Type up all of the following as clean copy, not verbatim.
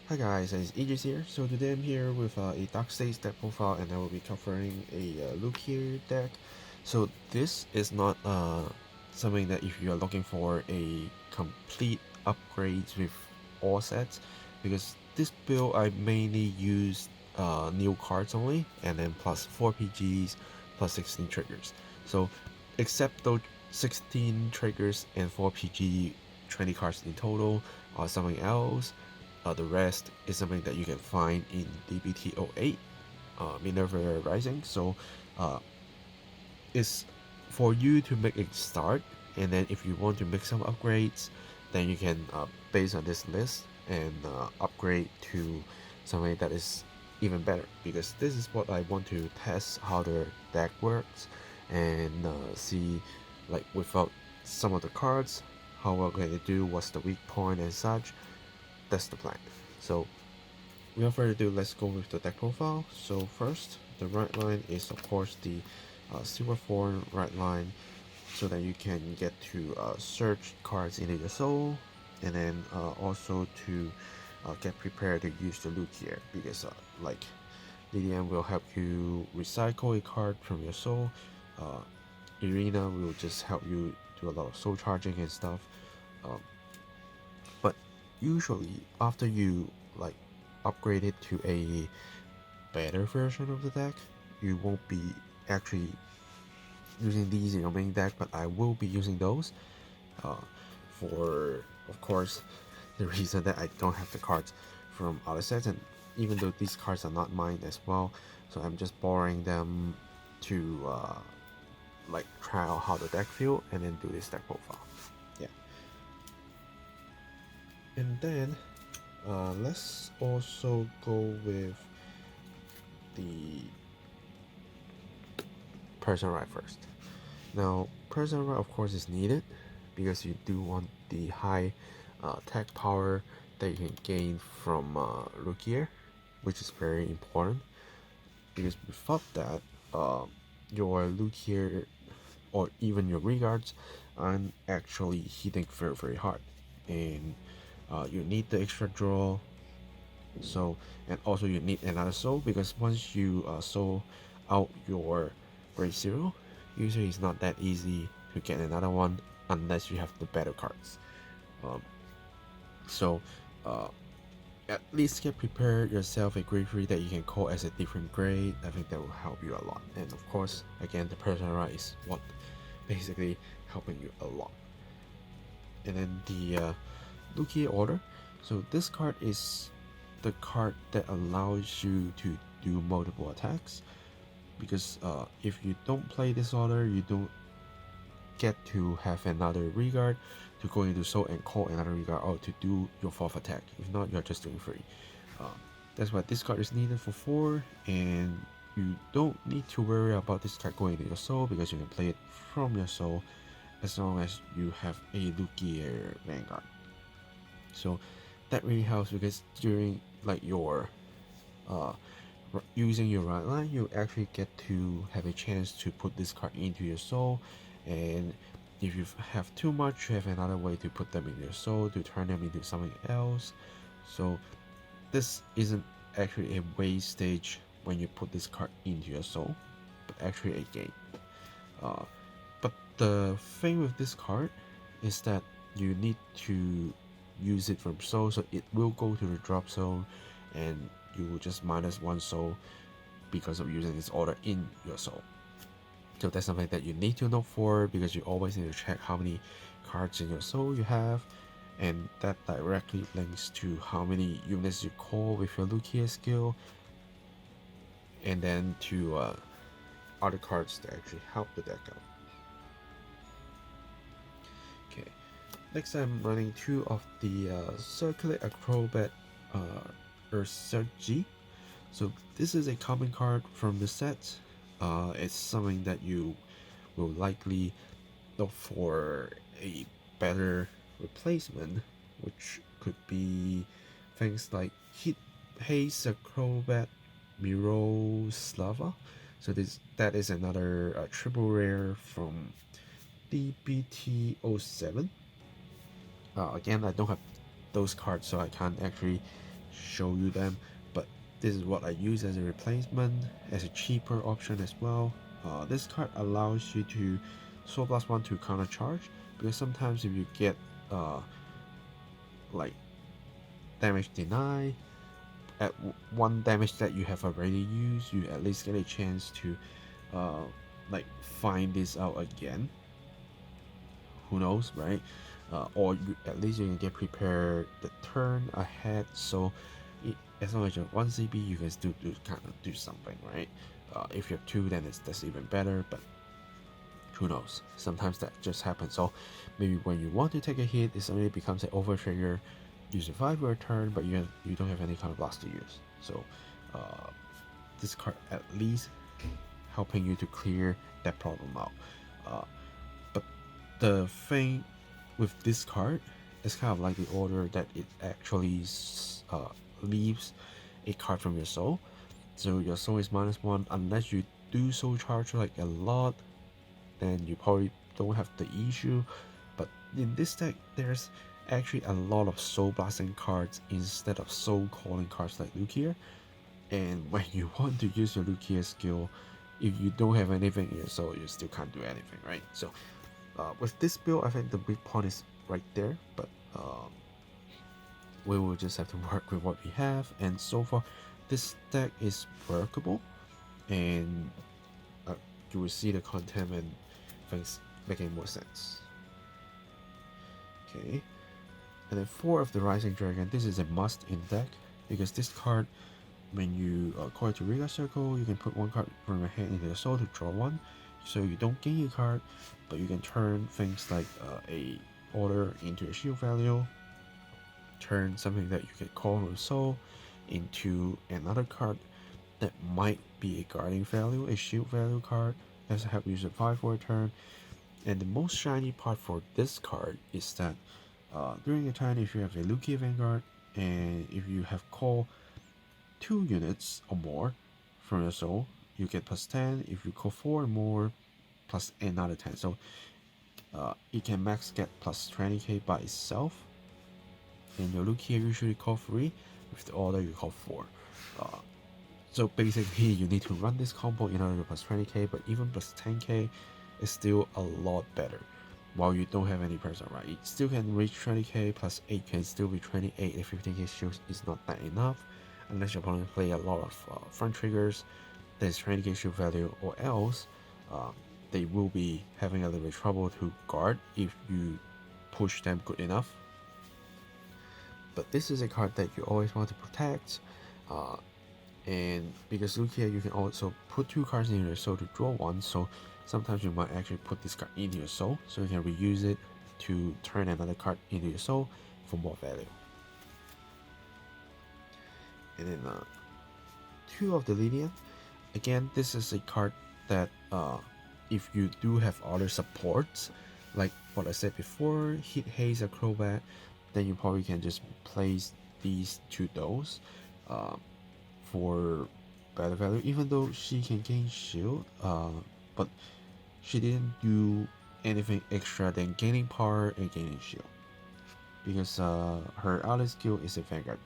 Hi guys, it's Aegis here. So today I'm here with a Dark Stage deck profile, and I will be covering a Luquier deck. So this is not something that if you are looking for a complete upgrades with all sets, because this build I mainly use new cards only, and then plus 4 PGs plus 16 triggers. So except those 16 triggers and 4 PG, 20 cards in total, or something else. The rest is something that you can find in DBT08, Minerva Rising. So it's for you to make a start, and then if you want to make some upgrades, then you can base on this list and upgrade to something that is even better, because this is what I want to test how the deck works and see, like, without some of the cards, how well can it do, what's the weak point and such. That's the plan. So without further ado, let's go with the deck profile. So first, the right line is of course the Silver Thorn right line, so that you can get to search cards into your soul, and then also to get prepared to use the Luquier, because like DDM will help you recycle a card from your soul. Arena will just help you do a lot of soul charging and stuff. But usually after you like upgrade it to a better version of the deck, you won't be actually using these in your main deck, but I will be using those for, of course, the reason that I don't have the cards from other sets, and even though these cards are not mine as well, so I'm just borrowing them to like try out how the deck feel and then do this deck profile. Yeah. And then let's also go with the personal right first. Now, personal right of course is needed, because you do want the high tech power that you can gain from Luquier, which is very important, because without that, your Luquier or even your regards aren't actually hitting very hard, and you need the extra draw. So, and also you need another soul, because once you soul out your grade 0, usually it's not that easy to get another one unless you have the better cards. So at least get prepared yourself a grade 3 that you can call as a different grade. I think that will help you a lot. And of course, again, the personal right is what basically helping you a lot. And then the Luquier order. So this card is the card that allows you to do multiple attacks, because if you don't play this order, you don't get to have another regard to go into soul and call another regard out to do your 4th attack. If not, you're just doing 3. That's why this card is needed for 4, and you don't need to worry about this card going into your soul, because you can play it from your soul as long as you have a Luquier Vanguard. So that really helps, because during like your using your right line, you actually get to have a chance to put this card into your soul, and if you have too much, you have another way to put them in your soul to turn them into something else. So this isn't actually a waste stage when you put this card into your soul, but actually a gain. But the thing with this card is that you need to use it from soul, so it will go to the drop zone, and you will just -1 soul because of using this order in your soul. So that's something that you need to know for, because you always need to check how many cards in your soul you have, and that directly links to how many units you call with your Luquier skill, and then to other cards that actually help the deck out. Okay, next I'm running 2 of the Circulate Acrobat Ursa G. So this is a common card from the set. It's something that you will likely look for a better replacement, which could be things like Heat Haze Acrobat Miroslava. So that is another triple rare from DBT07. Again, I don't have those cards, so I can't actually show you them, but this is what I use as a replacement, as a cheaper option as well. This card allows you to Soul Blast 1 to counter charge, because sometimes if you get like damage deny at one damage that you have already used, you at least get a chance to like find this out again. Who knows, right? Or at least you can get prepared the turn ahead, so as long as you have 1 CP, you can still kind of do something, right? If you have 2, then that's even better, but who knows? Sometimes that just happens. So maybe when you want to take a hit, it suddenly becomes an over trigger. You survive your turn, but you don't have any kind of blast to use. So this card at least helping you to clear that problem out. But the thing with this card is kind of like the order that it actually leaves a card from your soul. So your soul is -1 unless you do soul charge like a lot, then you probably don't have the issue. But in this deck, there's actually a lot of soul blasting cards instead of soul calling cards like Luquier. And when you want to use your Luquier skill, if you don't have anything in your soul, you still can't do anything, right? So with this build, I think the weak point is right there, but we will just have to work with what we have. And so far, this deck is workable, and you will see the content and things making more sense. Okay, and then 4 of the Rising Dragon. This is a must in deck, because this card, when you call it to Riga Circle, you can put 1 card from your hand into the soul to draw 1, so you don't gain a card, but you can turn things like a order into a shield value, turn something that you can call from soul into another card that might be a guarding value, a shield value card that help you survive for a turn. And the most shiny part for this card is that during a turn, if you have a Luquier Vanguard, and if you have called 2 units or more from your soul, you get +10. If you call 4 or more, plus another 10. So it can max get +20k by itself. And your Luquier usually call 3, with the order you call 4. So basically, you need to run this combo in order to +20k, but even +10k is still a lot better. While you don't have any person, right? It still can reach 20k, +8 can still be 28, and 15k shield is not that enough, unless your opponent play a lot of front triggers, there's 20k shield value, or else they will be having a little bit of trouble to guard if you push them good enough. But this is a card that you always want to protect, and because Luquier, you can also put 2 cards in your soul to draw 1, so sometimes you might actually put this card into your soul, so you can reuse it to turn another card into your soul for more value. And then 2 of the Lydian. Again, this is a card that if you do have other supports, like what I said before, hit haze acrobat, then you probably can just place these to those for better value, even though she can gain shield, but she didn't do anything extra than gaining power and gaining shield, because her other skill is a Vanguard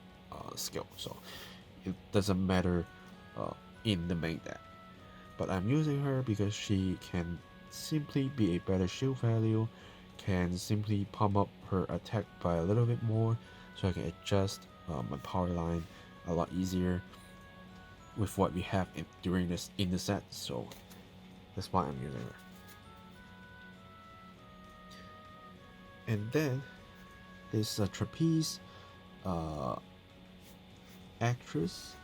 skill, so it doesn't matter in the main deck. But I'm using her because she can simply be a better shield value, can simply pump up her attack by a little bit more, so I can adjust my power line a lot easier with what we have during this in the set. So that's why I'm using her. And then this trapeze actress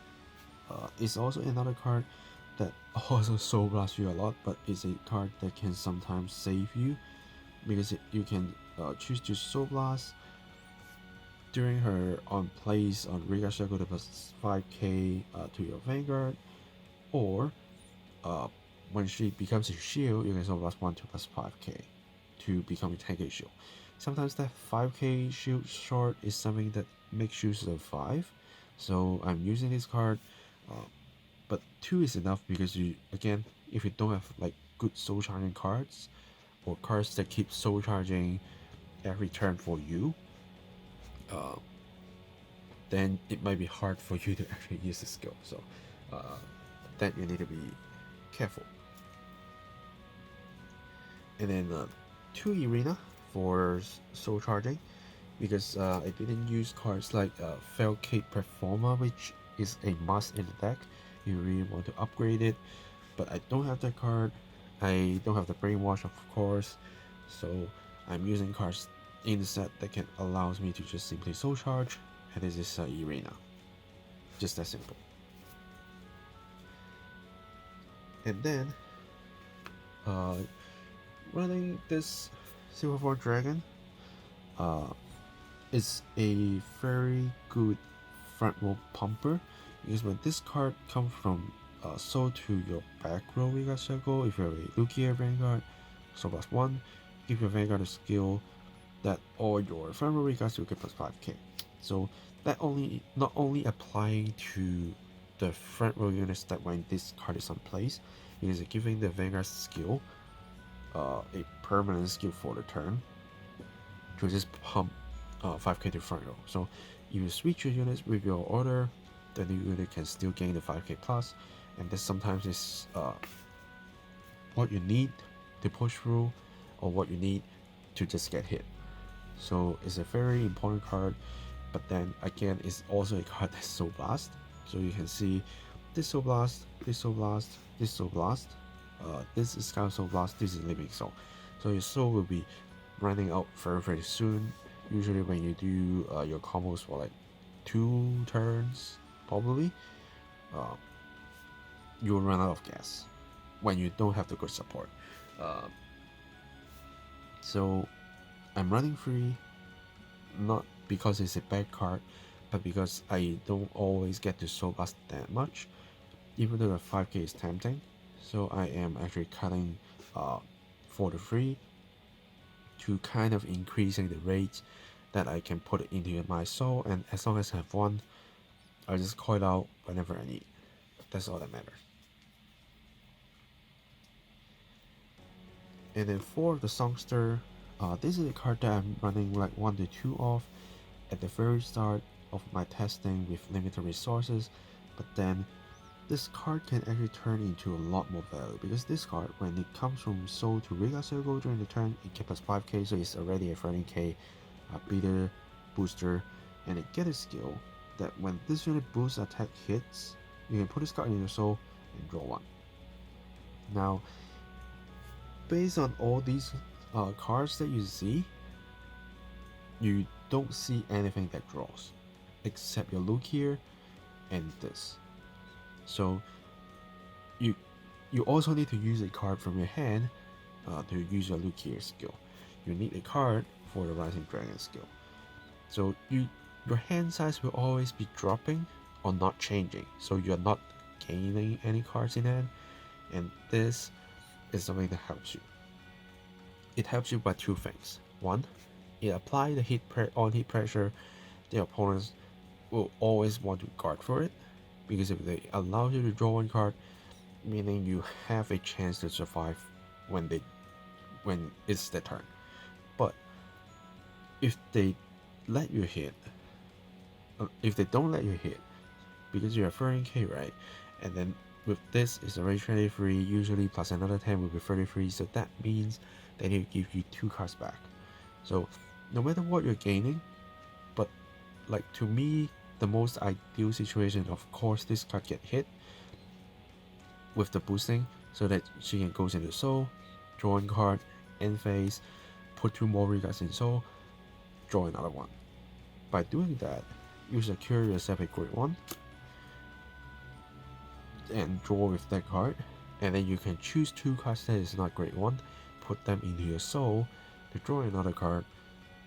is also another card that also soul blasts you a lot, but it's a card that can sometimes save you, because you can choose to soul blast during her on plays on Riga Circle to +5k to your Vanguard, or when she becomes a shield, you can soul blast 1 to +5k to become a 10k shield. Sometimes that 5k shield short is something that makes you survive, so I'm using this card. But 2 is enough, because you, again, if you don't have like good soul charging cards, or cards that keep soul charging every turn for you, then it might be hard for you to actually use the skill. So that you need to be careful. And then 2 arena for soul charging, because I didn't use cards like Felcate Performer, which is a must in the deck. You really want to upgrade it, but I don't have that card. I don't have the Brainwash, of course, so I'm using cards in the set that can allows me to just simply soul charge, and this is arena. Just that simple. And then running this Silver Form Dragon is a very good front row pumper, because when this card comes from soul to your back row Regal Circle, if you're a Luquier Vanguard, soul +1, give your Vanguard a skill that all your front row Regals will get +5k. So that not only applying to the front row units that when this card is on place, it is giving the Vanguard skill a permanent skill for the turn to just pump 5k to front row. So if you switch your units with your order, then the unit can still gain the 5k plus, and this sometimes is what you need to push through, or what you need to just get hit. So it's a very important card, but then again it's also a card that's Soul Blast. So you can see this Soul Blast, this Soul Blast, this Soul Blast, this is Scout Soul Blast, this is Living Soul. So your soul will be running out very soon. Usually when you do your combos for like 2 turns, probably you'll run out of gas when you don't have the good support. So I'm running free, not because it's a bad card, but because I don't always get to soul blast that much, even though the 5k is tempting. So I am actually cutting for the free to kind of increasing the rate that I can put it into my soul, and as long as I have one, I just call it out whenever I need. That's all that matters. And then for the Songster, this is a card that I'm running like 1 to 2 of at the very start of my testing with limited resources, but then this card can actually turn into a lot more value, because this card, when it comes from soul to Regal Circle during the turn, it gets +5k, so it's already a 13k beater booster, and it gets a skill that when this unit boost attack hits, you can put this card in your soul and draw 1. Now, based on all these cards that you see, you don't see anything that draws, except your Luquier and this. So you also need to use a card from your hand to use your Luquier skill. You need a card for the Rising Dragon skill. So your hand size will always be dropping or not changing, so you're not gaining any cards in hand, and this is something that helps you. It helps you by 2 things. 1, it applies the hit pressure. The opponents will always want to guard for it, because if they allow you to draw 1 card, meaning you have a chance to survive when it's their turn. But if they let you hit, if they don't let you hit, because you're 13k, right? And then with this is already 23, usually plus another 10 will be 33, so that means they need to give you 2 cards back. So no matter what you're gaining, but like to me, the most ideal situation, of course, this card get hit with the boosting, so that she can go into soul, draw 1 card, end phase, put 2 more regards in soul, draw another 1. By doing that, you secure yourself a grade 1 and draw with that card, and then you can choose 2 cards that is not grade 1, put them into your soul to draw another card,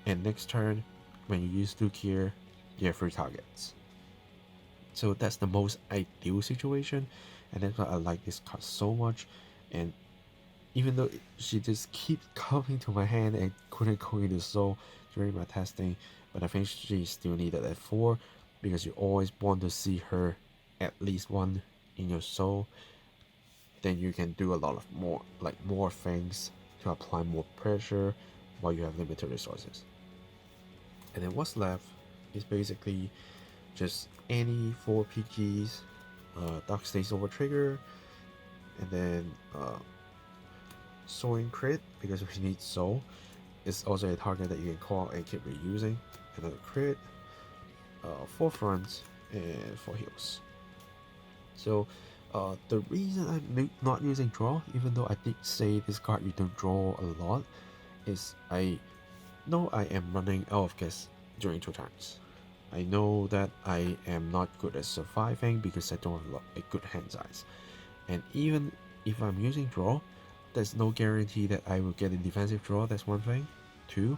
and next turn when you use Luquier, you have 3 targets. So that's the most ideal situation, and that's why I like this card so much. And even though she just keeps coming to my hand and couldn't go into soul during my testing, but I think she still needed at 4, because you always want to see her at least 1 in your soul. Then you can do a lot of more things to apply more pressure while you have limited resources. And then what's left is basically just any 4 PGs, Dark Stays over trigger, and then Soaring crit because we need soul. It's also a target that you can call and keep reusing. Another crit, 4 fronts, and 4 heals. So the reason I'm not using draw, even though I did say this card you don't draw a lot, is I know I am running out of gas during 2 turns. I know that I am not good at surviving because I don't have a good hand size. And even if I'm using draw, there's no guarantee that I will get a defensive draw, that's one thing. 2,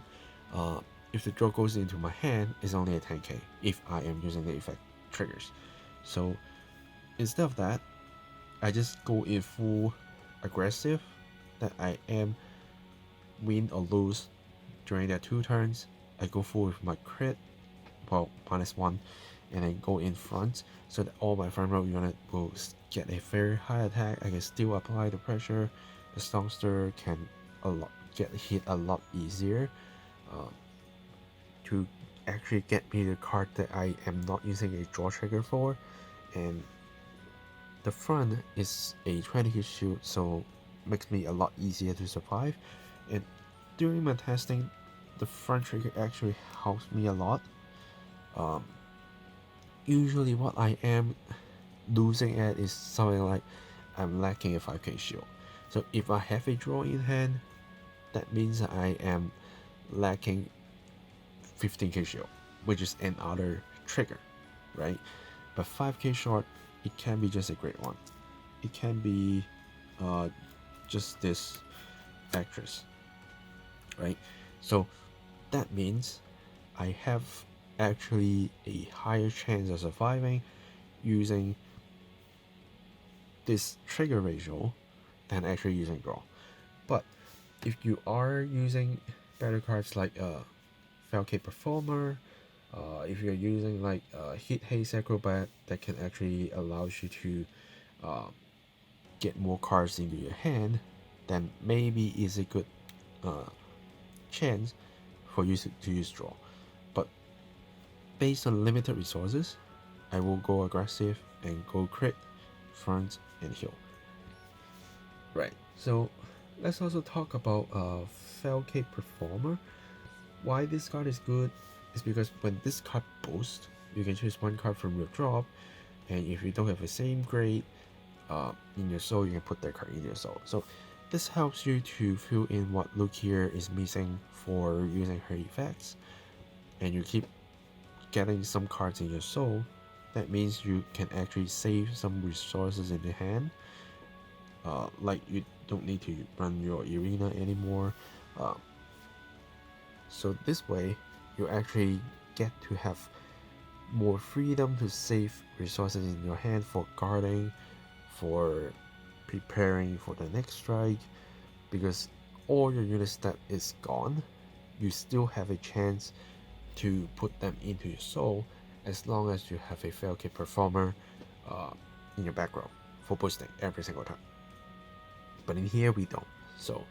if the draw goes into my hand, it's only a 10k if I am using the effect triggers. So instead of that, I just go in full aggressive, that I am win or lose during that 2 turns. I go full with my crit, well, -1, and then go in front so that all my front row unit will get a very high attack. I can still apply the pressure. The Songster can get hit a lot easier to actually get me the card that I am not using a draw trigger for. And the front is a 20 hit shield, so makes me a lot easier to survive. And during my testing, the front trigger actually helps me a lot. Usually what I am losing at is something like I'm lacking a 5k shield. So if I have a draw in hand, that means I am lacking 15k shield, which is another trigger, right? But 5k short, it can be just a great one. It can be just this actress, right? So that means I have actually a higher chance of surviving using this trigger ratio than actually using draw. But if you are using better cards like Falcate Performer, if you're using like Hit Haste Acrobat that can actually allow you to get more cards into your hand, then maybe it's a good chance for you to use draw. But based on limited resources, I will go aggressive and go crit, front, and heal. Right, so let's also talk about Falcate Performer. Why this card is good is because when this card boosts, you can choose one card from your drop, and if you don't have the same grade in your soul, you can put that card in your soul. So this helps you to fill in what Luquier is missing for using her effects, and you keep getting some cards in your soul. That means you can actually save some resources in the hand. Like you don't need to run your arena anymore. So this way, you actually get to have more freedom to save resources in your hand for guarding, for preparing for the next strike, because all your unit stat is gone. You still have a chance to put them into your soul as long as you have a Falcate Performer in your back row for boosting every single time. But in here we don't, so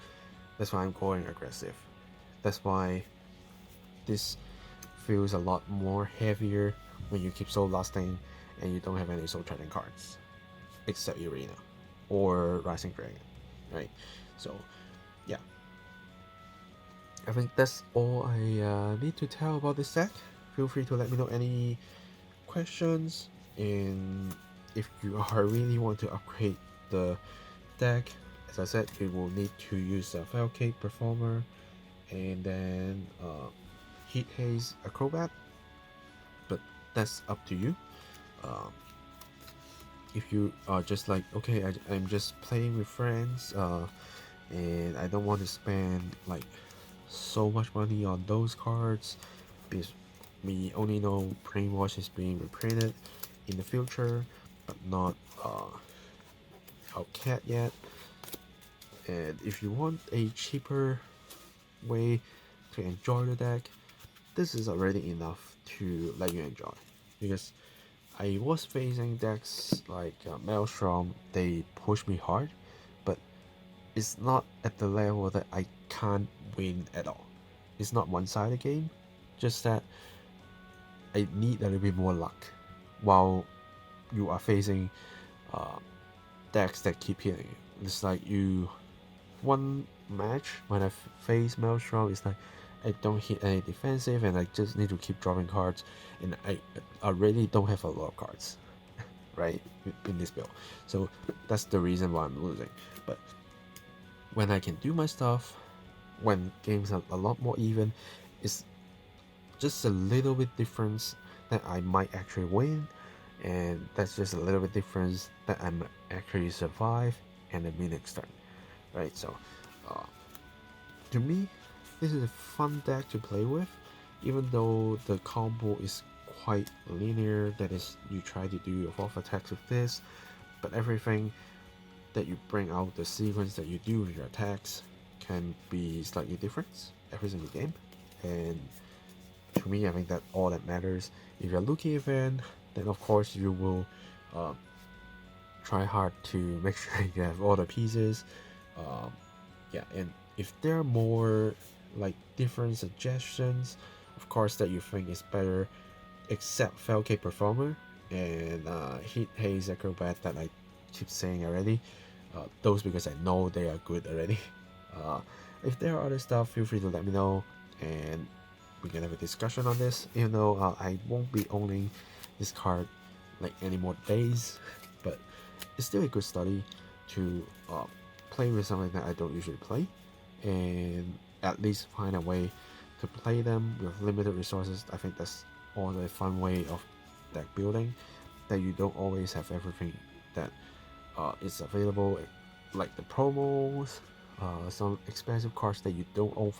that's why I'm going aggressive. That's why this feels a lot more heavier when you keep soul lasting and you don't have any soul threatening cards, except Arena or Rising Dragon, right? So yeah, I think that's all I need to tell about this deck. Feel free to let me know any questions, and if you really want to upgrade the deck, as I said, you will need to use a Falcate Performer and then Heat Haze Acrobat, but that's up to you. If you are just like, okay, I'm just playing with friends and I don't want to spend like so much money on those cards because we only know Brainwash is being reprinted in the future, but not Hellcat yet. And if you want a cheaper way to enjoy the deck, this is already enough to let you enjoy. Because I was facing decks like Maelstrom, they push me hard, but it's not at the level that I can't win at all. It's not one-sided game, just that I need a little bit more luck while you are facing decks that keep hitting you. It's like one match when I face Maelstrom, it's like I don't hit any defensive and I just need to keep drawing cards, and I really don't have a lot of cards right in this build, so that's the reason why I'm losing. But when I can do my stuff, when games are a lot more even, it's just a little bit difference that I might actually win, and that's just a little bit difference that I'm actually survive and then win next turn, right? So to me, this is a fun deck to play with, even though the combo is quite linear. That is, you try to do your 4th attacks with this, but everything that you bring out, the sequence that you do with your attacks, can be slightly different every single game. And to me, I think that all that matters. If you're looking event, then of course you will try hard to make sure you have all the pieces. Yeah, and if there are more like different suggestions, of course, that you think is better, except Falcate Performer and Heat Haze Acrobat that I keep saying already, those because I know they are good already. If there are other stuff, feel free to let me know, and we can have a discussion on this. Even though I won't be owning this card like any more days, but it's still a good study to play with something that I don't usually play, and at least find a way to play them with limited resources. I think that's all the fun way of deck building, that you don't always have everything that is available, like the promos, some expensive cards that you don't own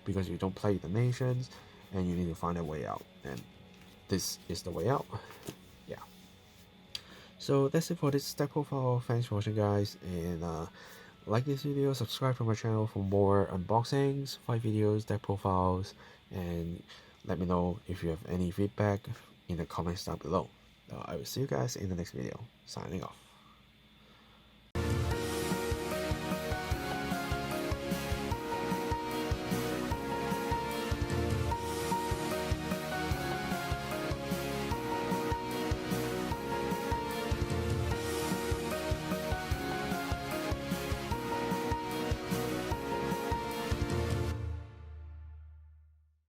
because you don't play the nations, and you need to find a way out, and this is the way out. Yeah, so that's it for this deck profile. Thanks for watching, guys, and like this video, subscribe to my channel for more unboxings, fight videos, deck profiles, and let me know if you have any feedback in the comments down below. I will see you guys in the next video. Signing off.